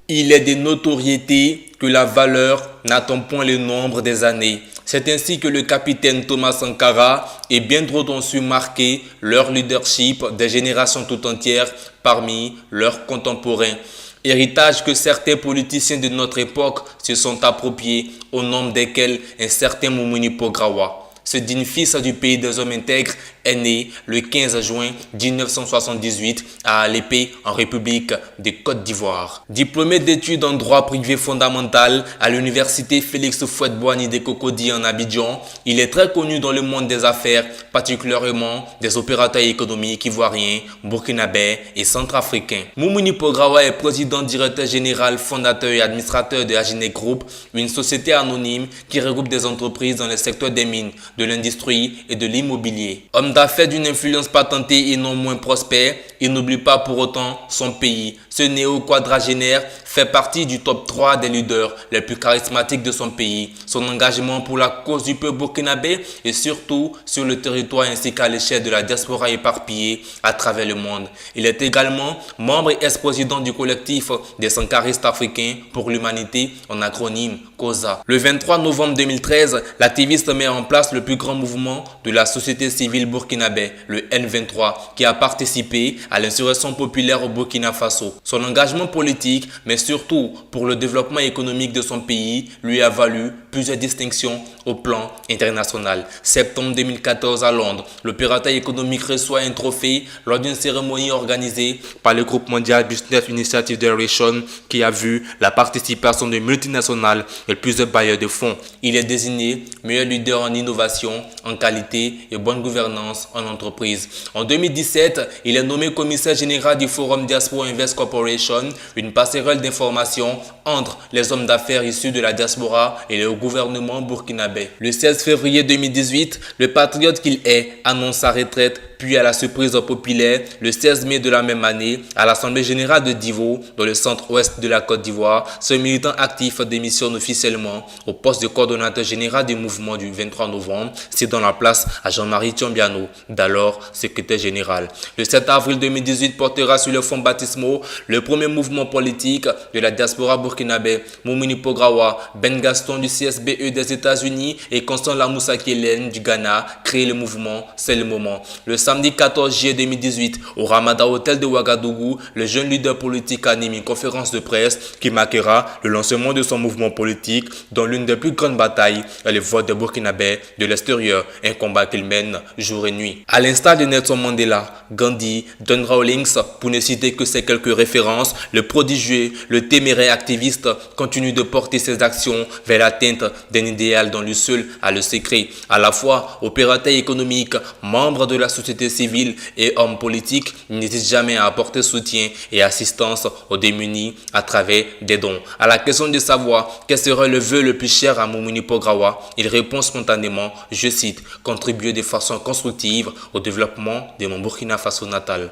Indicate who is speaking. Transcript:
Speaker 1: Il est de notoriété que la valeur n'attend point le nombre des années. C'est ainsi que le capitaine Thomas Sankara et bien d'autres ont su marquer leur leadership des générations tout entières parmi leurs contemporains. Héritage que certains politiciens de notre époque se sont appropriés, au nombre desquels un certain Moumouni Pograwa. Ce digne fils du pays des hommes intègres est né le 15 juin 1978 à Alépé, en République de Côte d'Ivoire. Diplômé d'études en droit privé fondamental à l'université Félix Houphouët-Boigny de Cocody en Abidjan, il est très connu dans le monde des affaires, particulièrement des opérateurs économiques ivoiriens, burkinabés et centrafricains. Moumouni Pograwa est président, directeur général, fondateur et administrateur de Aginé Group, une société anonyme qui regroupe des entreprises dans le secteur des mines, de l'industrie et de l'immobilier. Homme d'affaires d'une influence patentée et non moins prospère, il n'oublie pas pour autant son pays. Ce néo-quadragénaire fait partie du top 3 des leaders les plus charismatiques de son pays. Son engagement pour la cause du peuple burkinabé et surtout sur le territoire ainsi qu'à l'échelle de la diaspora éparpillée à travers le monde. Il est également membre et ex-président du collectif des sankaristes africains pour l'humanité, en acronyme COSA. Le 23 novembre 2013, l'activiste met en place le plus grand mouvement de la société civile burkinabé, le N23, qui a participé à l'insurrection populaire au Burkina Faso. Son engagement politique, mais surtout pour le développement économique de son pays, lui a valu plusieurs distinctions au plan international. Septembre 2014 à Londres, l'opérateur économique reçoit un trophée lors d'une cérémonie organisée par le groupe mondial Business Initiative Direction qui a vu la participation de multinationales et plusieurs bailleurs de fonds. Il est désigné meilleur leader en innovation, en qualité et bonne gouvernance en entreprise. En 2017, il est nommé commissaire général du Forum Diaspora Invest Corporation, une passerelle d'information entre les hommes d'affaires issus de la diaspora et le gouvernement burkinabé. Le 16 février 2018, le patriote qu'il est annonce sa retraite, puis à la surprise populaire, le 16 mai de la même année, à l'Assemblée générale de Divo, dans le centre-ouest de la Côte d'Ivoire, ce militant actif démissionne officiellement au poste de coordonnateur général du mouvement du 23 novembre, cédant la place à Jean-Marie Thiombiano, d'alors secrétaire général. Le 7 avril 2018 portera sur le fonds baptismaux le premier mouvement politique de la diaspora burkinabé. Moumouni Pograwa, Ben Gaston du CSBE des États-Unis et Constant Lamoussa Kellen du Ghana créent le mouvement C'est le moment. Le samedi 14 juillet 2018, au Ramada Hotel de Ouagadougou, le jeune leader politique anime une conférence de presse qui marquera le lancement de son mouvement politique dans l'une des plus grandes batailles est le vote des Burkinabés de l'extérieur, un combat qu'il mène jour et nuit. À l'instar de Nelson Mandela, Gandhi, John Rawlings, pour ne citer que ces quelques références, le prodigieux, le téméraire activiste continue de porter ses actions vers l'atteinte d'un idéal dont lui seul a le secret. À la fois opérateur économique, membre de la société civile et homme politique, il n'hésite jamais à apporter soutien et assistance aux démunis à travers des dons. À la question de savoir quel serait le vœu le plus cher à Moumouni Pograwa, il répond spontanément, je cite, « Contribuer de façon constructive au développement de mon Burkina Faso natal ».